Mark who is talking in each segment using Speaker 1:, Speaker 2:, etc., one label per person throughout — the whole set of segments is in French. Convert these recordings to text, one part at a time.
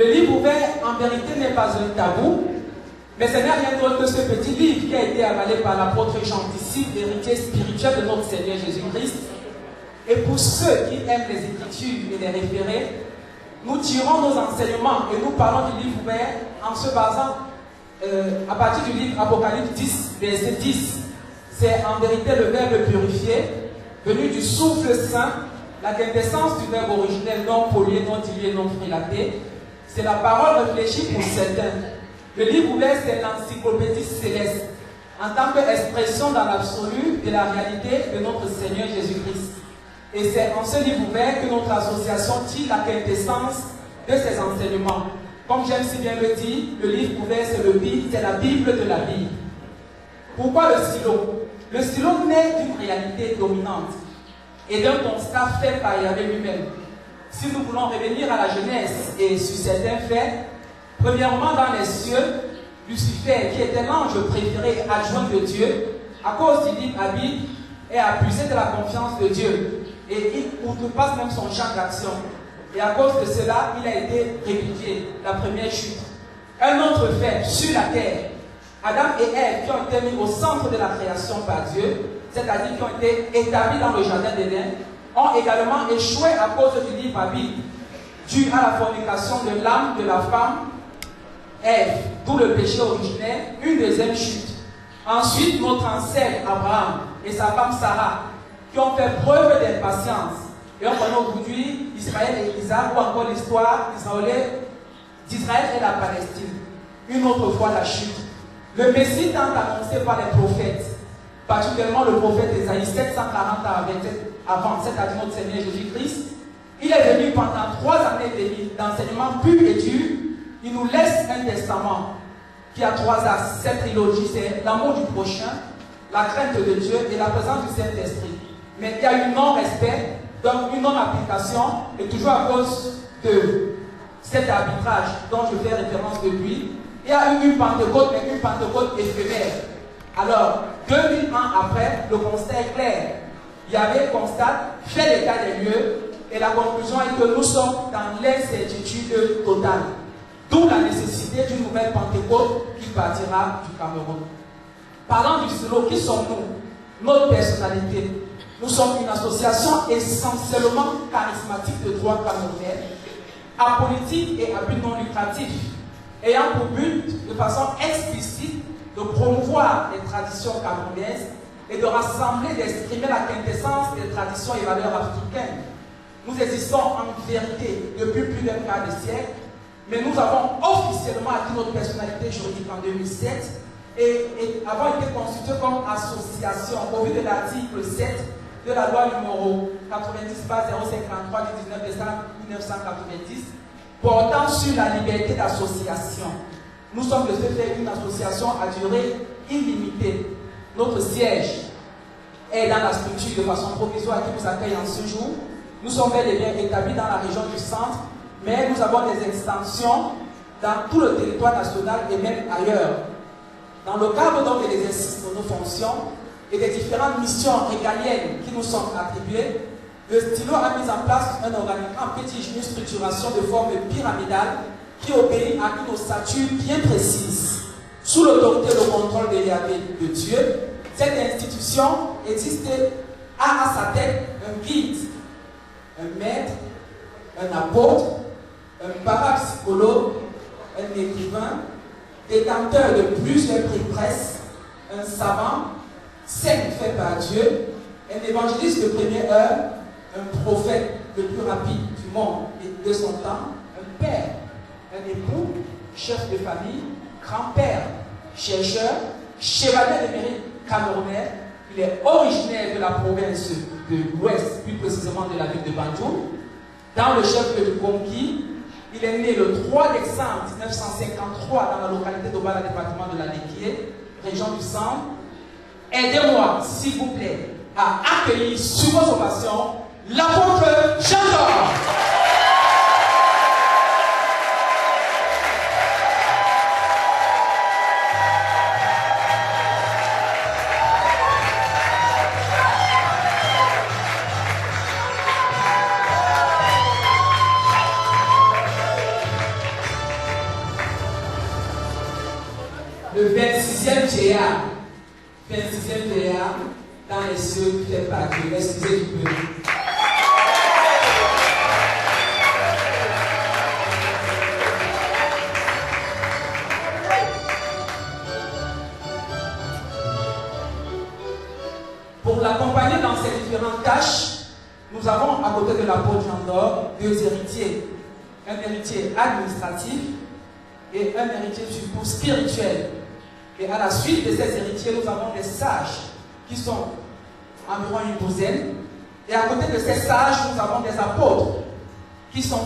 Speaker 1: Le livre ouvert, en vérité, n'est pas un tabou, mais ce n'est rien d'autre que ce petit livre qui a été avalé par l'apôtre Jean, disciple, héritier spirituel de notre Seigneur Jésus-Christ. Et pour ceux qui aiment les Écritures et les référés, nous tirons nos enseignements et nous parlons du livre ouvert en se basant à partir du livre Apocalypse 10, verset 10. C'est en vérité le Verbe purifié, venu du souffle saint, la quintessence du Verbe originel non pollué, non dilué, non frilaté. C'est la parole réfléchie pour certains. Le livre ouvert, c'est l'encyclopédie céleste, en tant qu'expression dans l'absolu de la réalité de notre Seigneur Jésus-Christ. Et c'est en ce livre ouvert que notre association tire la quintessence de ses enseignements. Comme j'aime si bien le dire, le livre ouvert, c'est la Bible de la Bible. Pourquoi le stylo? Le stylo naît d'une réalité dominante et d'un constat fait par Yahvé lui-même. Si nous voulons revenir à la Genèse et sur certains faits, premièrement, dans les cieux, Lucifer, qui était l'ange préféré adjoint de Dieu, à cause du libre arbitre, est abusé de la confiance de Dieu et il outrepasse même son champ d'action. Et à cause de cela, il a été répudié, la première chute. Un autre fait, sur la terre, Adam et Ève, qui ont été mis au centre de la création par Dieu, c'est-à-dire qui ont été établis dans le jardin d'Éden, ont également échoué à cause du libre arbitre, dû à la fornication de l'âme de la femme, Ève, d'où le péché originel, une deuxième chute. Ensuite, notre ancêtre Abraham et sa femme Sarah, qui ont fait preuve d'impatience. Et on connaît aujourd'hui Israël et Isaac, ou encore l'histoire d'Israël et la Palestine. Une autre fois la chute. Le Messie tant annoncé par les prophètes, particulièrement le prophète Ésaïe, 740 ans avant, c'est-à-dire notre Seigneur Jésus-Christ, il est venu pendant 3 années et demie d'enseignement pur et dur. Il nous laisse un testament qui a 3 axes. Cette trilogie, c'est l'amour du prochain, la crainte de Dieu et la présence du Saint-Esprit. Mais il y a eu non-respect, donc une non-application, et toujours à cause de cet arbitrage dont je fais référence depuis, il y a eu une Pentecôte, mais une Pentecôte éphémère. Alors, 2000 ans après, le constat est clair. Yahvé constate, fait l'état des lieux, et la conclusion est que nous sommes dans l'incertitude totale. D'où la nécessité d'une nouvelle Pentecôte qui partira du Cameroun. Parlant du stylo, qui sommes-nous? Notre personnalité. Nous sommes une association essentiellement charismatique de droit camerounais, apolitique et à but non lucratif, ayant pour but, de façon explicite, de promouvoir les traditions camerounaises et de rassembler, d'exprimer la quintessence des traditions et valeurs africaines. Nous existons en vérité depuis plus d'un quart de siècle, mais nous avons officiellement acquis notre personnalité juridique en 2007 et avons été constitués comme association au vu de l'article 7 de la loi numéro 90/053 du 19 décembre 1990 portant sur la liberté d'association. Nous sommes de ce fait une association à durée illimitée. Notre siège est dans la structure de façon provisoire qui nous accueille en ce jour. Nous sommes bel et bien établis dans la région du centre, mais nous avons des extensions dans tout le territoire national et même ailleurs. Dans le cadre donc de l'exercice de nos fonctions et des différentes missions régaliennes qui nous sont attribuées, le stylo a mis en place un organigramme petit, une structuration de forme pyramidale qui obéit à une ossature bien précise. Sous l'autorité et le contrôle de Yahvé, de Dieu, cette institution existait à sa tête un guide, un maître, un apôtre, un parapsychologue, un écrivain, détenteur de plusieurs prix presse, un savant, saint fait par Dieu, un évangéliste de première heure, un prophète le plus rapide du monde et de son temps, un père, un époux, chef de famille, grand-père, chercheur, chevalier de mérite camerounais. Il est originaire de la province de l'Ouest, plus précisément de la ville de Banjul, dans le chef-lieu de Kongi. Il est né le 3 décembre 1953 dans la localité d'Obala, département de la Néquié, région du Centre. Aidez-moi, s'il vous plaît, à accueillir sur vos ovations l'apôtre Jean-Thor. le 26e théâtre. 26e théâtre dans les cieux fait par Dieu. Excusez du peu. Pour l'accompagner dans ses différentes tâches, nous avons à côté de l'apôtre Jean d'Or 2 héritiers. Un héritier administratif et un héritier surtout spirituel. Et à la suite de ces héritiers, nous avons des sages qui sont environ une douzaine. Et à côté de ces sages, nous avons des apôtres qui sont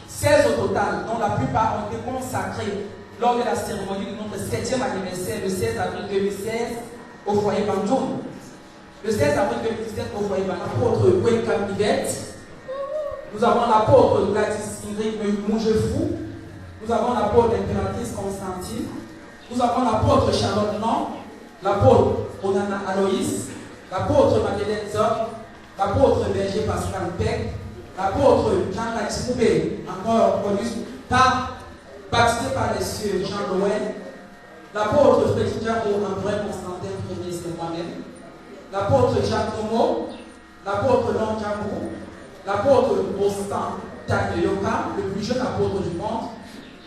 Speaker 1: 16 au total, dont la plupart ont été consacrés lors de la cérémonie de notre 7e anniversaire, le 16 avril 2016, au foyer Banjoum. Le 16 avril 2017, au foyer Banjoum, l'apôtre Wekam Yvette. Nous avons l'apôtre Gladys Ingrid Moujefou. Nous avons l'apôtre impératrice Constantine. Nous avons l'apôtre Charlotte Nan, l'apôtre Onana Aloïs, l'apôtre Madeleine Zoc, l'apôtre Berger Pascal Peck, l'apôtre Jean-Baptiste Moubé, encore connu par, baptisé par les cieux Jean Loën, l'apôtre Frédéric Diabo, André Constantin Premier, c'est moi-même, l'apôtre Jacques Tomo, l'apôtre Long Djambou, l'apôtre Constant Tanyoka, le plus jeune apôtre du monde,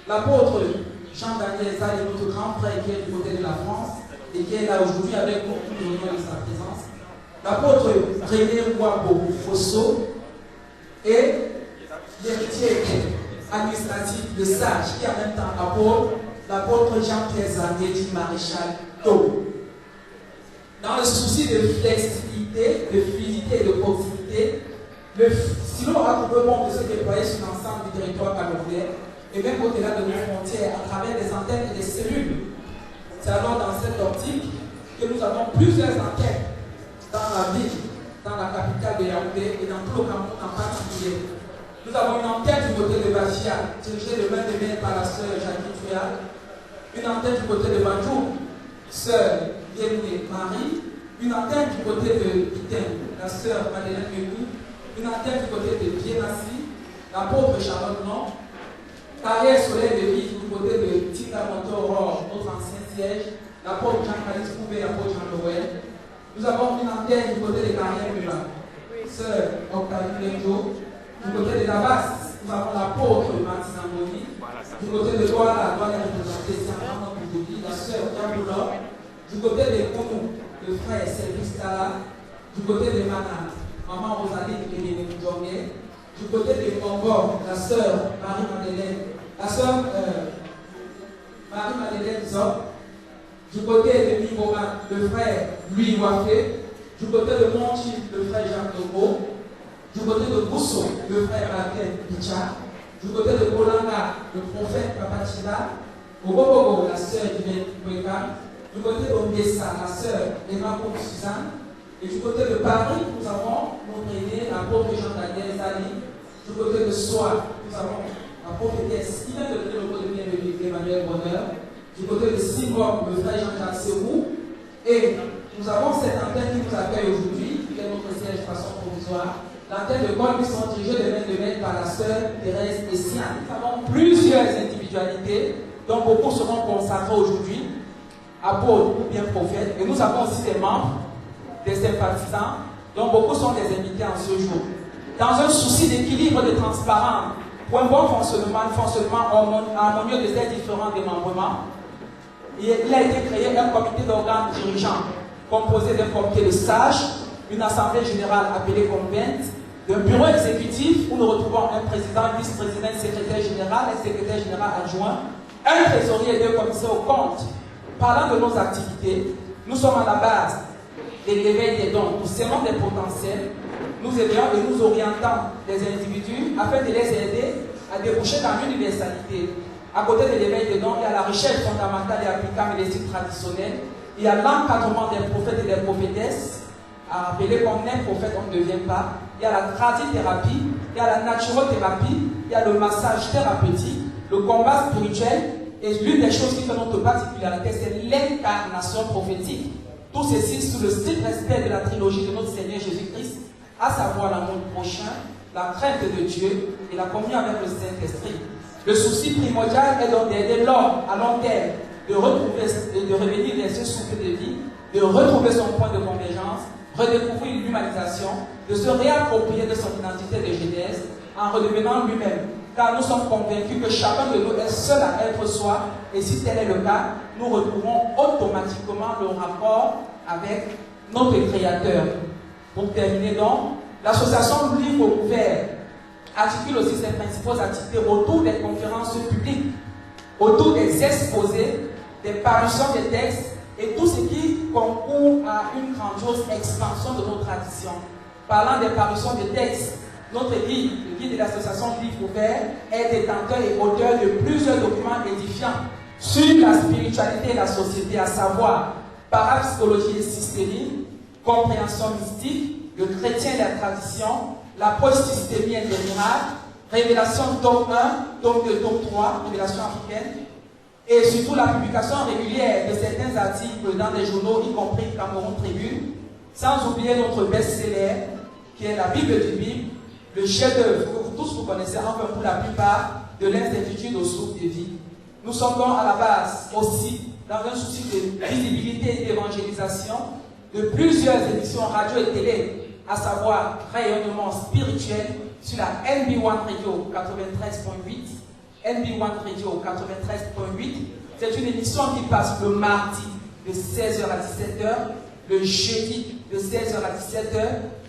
Speaker 1: l'apôtre Jean-Daniel Zali, notre grand frère qui est du côté de la France et qui est là aujourd'hui avec nous pour l'honneur de sa présence. L'apôtre René Ouabo Fosso et l'héritier administratif de Sage qui est en même temps l'apôtre Jean-Pierre Zanetti Maréchal Do. Dans le souci de flexibilité, de fluidité et de proximité, le silo a trouvé bon de se déployer sur l'ensemble du territoire camerounais et même au-delà de nos frontières, à travers des antennes et des cellules. C'est alors dans cette optique que nous avons plusieurs antennes dans la ville, dans la capitale de Yaoundé et dans tout le Cameroun en particulier. Nous avons une antenne du côté de Bachia, dirigée de main de main par la sœur Jacqueline Fouya, une antenne du côté de Banjoum, sœur Yémoué Marie, une antenne du côté de Iten, la sœur Madeleine Mékou, une antenne du côté de Bienassi, l'apôtre Charlotte Non, Carrière Soleil de Vie du côté de Tika Montoro, notre ancien siège, l'apôtre Jean-Calice Coubé, l'apôtre Jean Noël. Nous avons une antenne du côté de Carrière Mula, sœur Octavie Lenjo. Du côté de Dabas, nous avons l'apôtre Martin Amboni. Du côté de Douala, la doit représenter Saint-Jean Boudoudi, la sœur Diaboula. Du côté de Kounou, le frère Service Tala. Du côté de Mana, maman Rosalie et Néné Djongé. Du côté de Congo, la sœur Marie-Madeleine, la sœur Marie-Madeleine Zop. Du côté de Miboma, le frère Louis Wafé. Du côté de Monchi, le frère Jacques Togo. Du côté de Bousso, le frère Raquel Picha. Du côté de Bolanga, le prophète Papachila. Au Bobogo, la sœur Divine Kweka. Du côté d'Ombessa, la sœur Emma Koum Suzanne. Et du côté de Paris, nous avons notre aîné, l'apôtre Jean-Daniel Zali. Du côté de Soie, nous avons la prophétesse qui vient de donner le mot de bienvenue Emmanuel Bonheur. Du côté de Simon, le frère Jean-Jacques Serou. Et nous avons cette antenne qui nous accueille aujourd'hui, qui est notre siège de façon provisoire. L'antenne de Gaulle qui sont dirigées de main par la sœur Thérèse Essian. Nous avons plusieurs individualités, dont beaucoup seront consacrés aujourd'hui, apôtres ou bien prophètes. Et nous avons aussi des membres, des sympathisants, dont beaucoup sont des invités en ce jour. Dans un souci d'équilibre et de transparence, pour un bon fonctionnement harmonieux de ces différents démembrements, il a été créé un comité d'organes dirigeants composé d'un comité de sages, une assemblée générale appelée convent, d'un bureau exécutif où nous retrouvons un président, vice-président, secrétaire général et secrétaire général adjoint, un trésorier et deux commissaires aux comptes. Parlant de nos activités, nous sommes à la base de l'éveil des dons. Nous sémons des potentiels, nous aidons et nous orientons les individus afin de les aider à déboucher dans l'universalité. À côté de l'éveil des dons, il y a la recherche fondamentale et applicable des sites traditionnels. Il y a l'encadrement des prophètes et des prophétesses. À appeler comme un prophète, on ne devient pas. Il y a la tradithérapie, il y a la naturothérapie, il y a le massage thérapeutique, le combat spirituel. Et l'une des choses qui fait notre particularité, c'est l'incarnation prophétique. Tout ceci sous le strict respect de la trilogie de notre Seigneur Jésus-Christ, à savoir l'amour prochain, la crainte de Dieu et la communion avec le Saint-Esprit. Le souci primordial est donc d'aider l'homme à long terme de revenir dans ce souffle de vie, de retrouver son point de convergence, redécouvrir l'humanisation, de se réapproprier de son identité de jeunesse en redevenant lui-même. Car nous sommes convaincus que chacun de nous est seul à être soi, et si tel est le cas, nous retrouvons automatiquement le rapport avec notre Créateur. Pour terminer donc, l'association Livre Ouvert articule aussi ses principaux activités autour des conférences publiques, autour des exposés, des parutions des textes et tout ce qui concourt à une grandiose expansion de nos traditions. Parlant des parutions des textes, notre guide, le guide de l'association Livre Ouvert, est détenteur et auteur de plusieurs documents édifiants sur la spiritualité et la société, à savoir parapsychologie et systémie, compréhension mystique, le chrétien et la tradition, l'approche systémique et des miracles, révélation tome 1, tome 2, tome 3, révélation africaine, et surtout la publication régulière de certains articles dans des journaux, y compris Cameroun Tribune, sans oublier notre best-seller, qui est la Bible du Bible, le chef-d'œuvre que vous tous vous connaissez, enfin pour la plupart, de l'Institut de sources de vie. Nous sommes donc à la base aussi dans un souci de visibilité et d'évangélisation de plusieurs émissions radio et télé, à savoir Rayonnement spirituel sur la NB1 Radio 93.8, NB1 Radio 93.8. C'est une émission qui passe le mardi de 16h à 17h, le jeudi de 16h à 17h,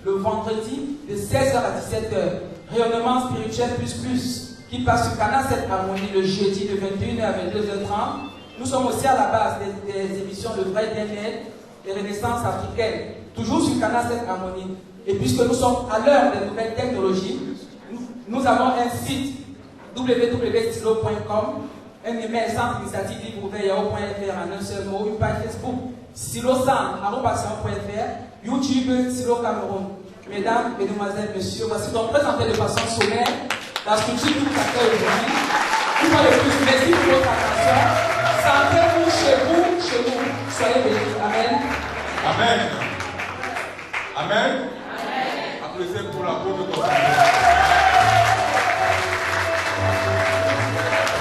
Speaker 1: le vendredi de 16h à 17h. Rayonnement spirituel plus qui passe sur Canal 7 Harmonie le jeudi de 21h à 22h30. Nous sommes aussi à la base des émissions Le Vrai Bien-être et Renaissance africaine, toujours sur Canal 7 Harmonie. Et puisque nous sommes à l'heure des nouvelles technologies, nous avons un site www.stylo.com, un email centre initiative livre ouvert yahoo.fr en un seul mot, une page Facebook stylocentre@sion.fr, YouTube Stylo Cameroun. Mesdames, Mesdemoiselles, Messieurs, voici donc présenté de façon sommaire la structure que vous accueille aujourd'hui. Une fois de plus, merci pour votre attention. Sentez-vous chez vous. Soyez bénis. Amen.
Speaker 2: Amen. Amen. Applaudissez pour la pauvre de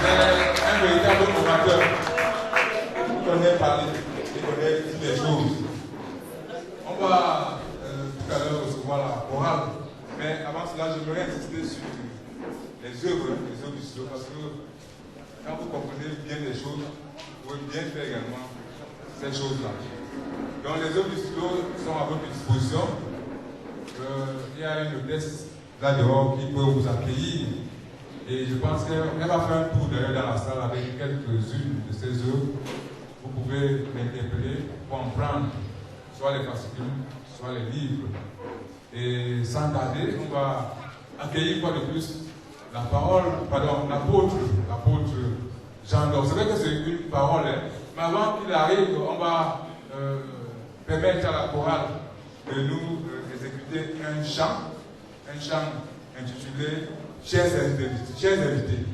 Speaker 2: C'est un véritable orateur. Il connaît parler, il connaît toutes les choses. On va tout à l'heure recevoir la chorale, mais avant cela, j'aimerais insister sur les œuvres du stylo, parce que quand vous comprenez bien les choses, vous pouvez bien faire également ces choses-là. Donc les œuvres du stylo sont à votre disposition. Il y a une hôtesse là dehors qui peut vous accueillir. Et je pense qu'elle va faire un tour d'ailleurs dans la salle avec quelques-unes de ces œuvres. Vous pouvez l'interpeller pour en prendre soit les fascicules, soit les livres. Et sans tarder, on va accueillir une fois de plus l'apôtre Jean d'Or. C'est vrai que c'est une parole, mais avant qu'il arrive, on va permettre à la chorale de nous exécuter un chant intitulé Chers invités.